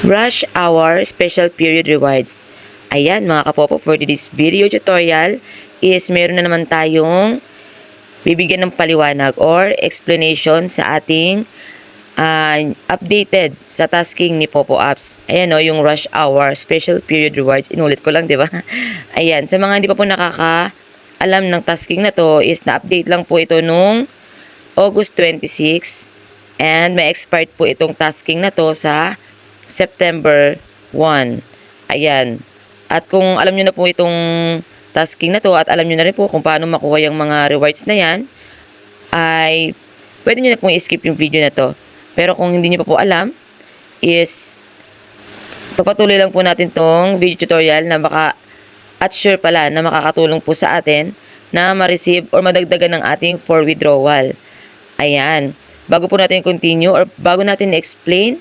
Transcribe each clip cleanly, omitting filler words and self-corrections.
Rush Hour Special Period Rewards. Ayan mga kapopo, for this video tutorial is meron na naman tayong bibigyan ng paliwanag or explanation sa ating updated sa tasking ni Popo Apps. Ayan o, yung Rush Hour Special Period Rewards. Inulit ko lang, di ba? Ayan, sa mga hindi pa po nakakaalam ng tasking na to is na-update lang po ito nung August 26 and may expired po itong tasking na to sa September 1. Ayan. At kung alam nyo na po itong tasking na to at alam nyo na rin po kung paano makuha yung mga rewards na yan, ay pwede nyo na pong i-skip yung video na to. Pero kung hindi nyo pa po alam, is pagpatuloy lang po natin tong video tutorial na at sure pala na makakatulong po sa atin na ma-receive or madagdagan ng ating for withdrawal. Ayan. Bago po natin continue or bago natin explain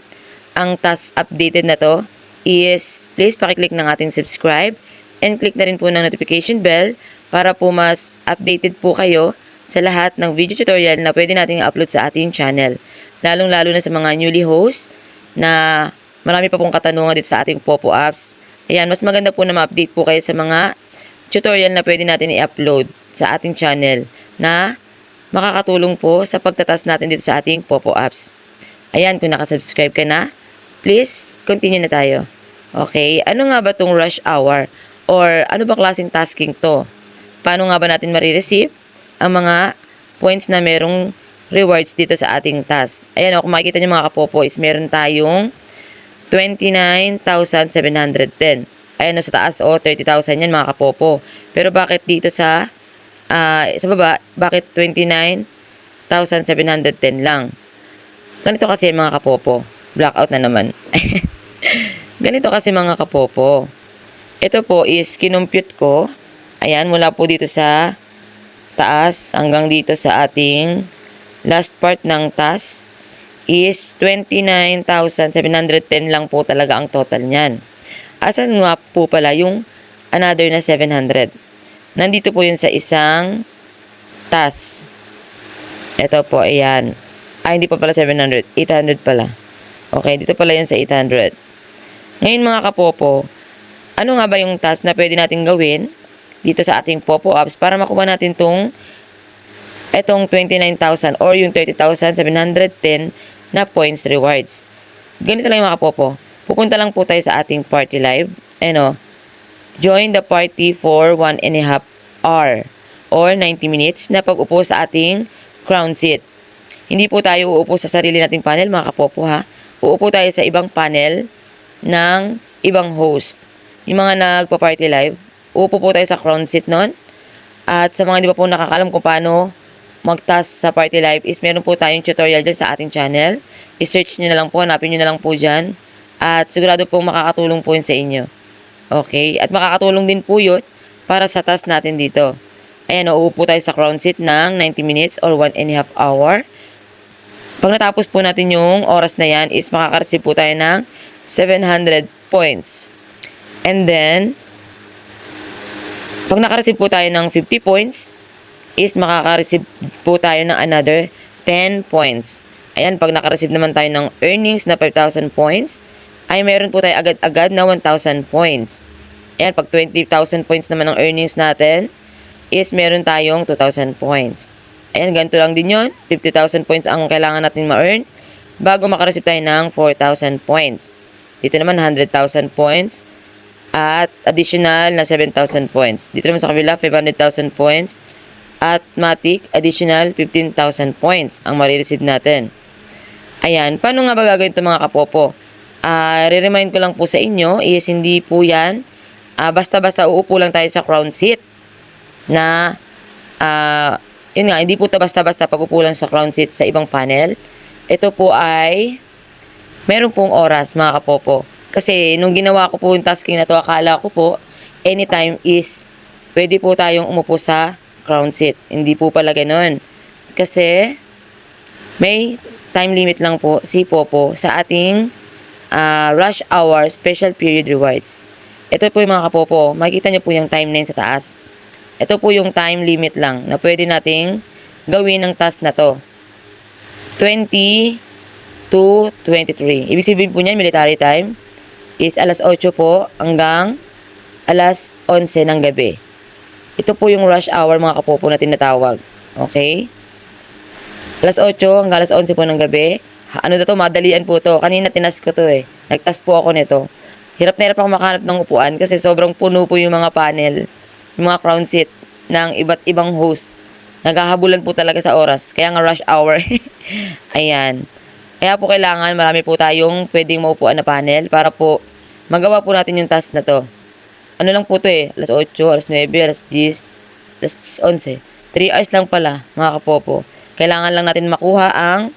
ang task updated na to, is please pakiclick ng ating subscribe and click na rin po ng notification bell para po mas updated po kayo sa lahat ng video tutorial na pwede nating upload sa ating channel. Lalong-lalo na sa mga newly host na marami pa pong katanungan dito sa ating Popo Apps. Ayan, mas maganda po na ma-update po kayo sa mga tutorial na pwede natin i-upload sa ating channel na makakatulong po sa pagtatas natin dito sa ating Popo Apps. Ayan, kung nakasubscribe ka na, please continue na tayo. Okay, ano nga ba tong rush hour? Or ano ba klaseng tasking to? Paano nga ba natin marireceive ang mga points na merong rewards dito sa ating task? Ayan o, kung makikita nyo mga kapopo is meron tayong 29,710. Ayan o, sa taas o 30,000 yan mga kapopo. Pero bakit dito sa baba, bakit 29,710 lang? Ganito kasi mga kapopo. Blackout na naman. Ganito kasi mga kapopo. Ito po is kinumpute ko. Ayan, mula po dito sa taas hanggang dito sa ating last part ng task is 29,710 lang po talaga ang total niyan. Asan nga po pala yung another na 700? Nandito po yun sa isang task. Ito po, ayan. Hindi pa pala 700. 800 pala. Okay, dito pala yun sa 800. Ngayon mga kapopo, ano nga ba yung task na pwede natin gawin dito sa ating Popo Apps para makuha natin etong 29,000 or yung 30,710 na points rewards? Ganito lang yung mga kapopo. Pupunta lang po tayo sa ating party live. Join the party for 1.5 hour or 90 minutes na pag-upo sa ating crown seat. Hindi po tayo uupo sa sarili nating panel mga kapopo ha. Uupo tayo sa ibang panel ng ibang host. Yung mga nagpa-party live, uupo po tayo sa crown seat nun. At sa mga hindi pa po nakakalam kung paano mag-task sa party live is meron po tayong tutorial dyan sa ating channel. I-search nyo na lang po, hanapin nyo na lang po dyan. At sigurado po makakatulong po yun sa inyo. Okay? At makakatulong din po yun para sa task natin dito. Ayan, uupo tayo sa crown seat ng 90 minutes or 1.5 hour. Pag natapos po natin yung oras na yan is makaka-receive po tayo ng 700 points. And then, pag naka-receive po tayo ng 50 points, is makaka-receive po tayo ng another 10 points. Ayan, pag naka-receive naman tayo ng earnings na 5,000 points, ay meron po tayo agad-agad na 1,000 points. Ayan, pag 20,000 points naman ang earnings natin, is meron tayong 2,000 points. Ayan, ganito lang din yun. 50,000 points ang kailangan natin ma-earn bago makareceive tayo ng 4,000 points. Dito naman, 100,000 points at additional na 7,000 points. Dito naman sa kabila, 500,000 points at Matic, additional 15,000 points ang marireceive natin. Ayan, paano nga ba gagawin ito mga kapopo? Re-remind ko lang po sa inyo is hindi po yan basta-basta uupo lang tayo sa crown seat na yun nga, hindi po ito basta-basta pag-upo lang sa crown seat sa ibang panel. Ito po ay meron pong oras mga kapopo. Kasi nung ginawa ko po yung tasking na to, akala ko po anytime is pwede po tayong umupo sa crown seat. Hindi po pala ganun. Kasi may time limit lang po si Popo sa ating rush hour special period rewards. Ito po yung mga kapopo. Makikita nyo po yung timeline sa taas. Ito po yung time limit lang na pwede nating gawin ng task na to. 20 to 23. Ibig sabihin po niyan, military time. is alas 8 po hanggang alas 11 ng gabi. Ito po yung rush hour mga kapopo na tinatawag. Okay? Alas 8 hanggang alas 11 po ng gabi. Ano na to, madalian po to. Kanina tinas ko to eh. Nagtas po ako nito. Hirap na hirap ako makahanap ng upuan kasi sobrang puno po yung mga panel, yung mga crown seat ng iba't ibang host. Naghahabulan po talaga sa oras. Kaya nga rush hour. Ayan. Kaya po kailangan marami po tayong pwedeng maupuan na panel para po magawa po natin yung task na to. Ano lang po to eh. Alas 8, alas 9, alas 10, alas 11. 3 hours lang pala mga kapopo. Kailangan lang natin makuha ang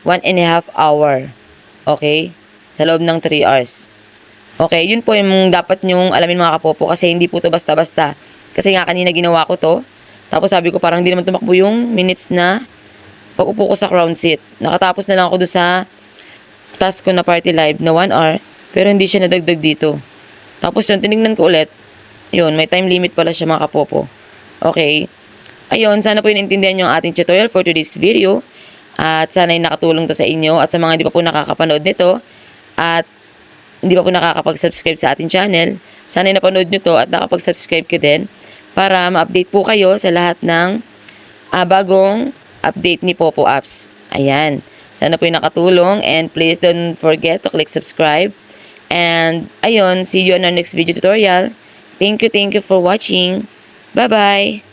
1.5 hour. Okay? Sa loob ng 3 hours. Okay, yun po yung dapat nyong alamin mga kapopo kasi hindi po to basta-basta. Kasi nga kanina ginawa ko to. Tapos sabi ko parang hindi naman tumakbo yung minutes na pag-upo ko sa crown seat. Nakatapos na lang ako doon sa task ko na party live na 1 hour. Pero hindi siya nadagdag dito. Tapos yun, tinignan ko ulit. Yun, may time limit pala siya mga kapopo. Okay. Ayun, sana po inintindihan nyo ang ating tutorial for today's video. At sana'y nakatulong to sa inyo. At sa mga hindi pa po nakakapanood nito. At hindi pa po nakakapag-subscribe sa ating channel. Sana'y napanood nyo to at nakapag-subscribe ka din. Para ma-update po kayo sa lahat ng bagong update ni Popo Apps. Ayan. Sana po yung nakatulong. And please don't forget to click subscribe. And ayun, see you on our next video tutorial. Thank you for watching. Bye-bye!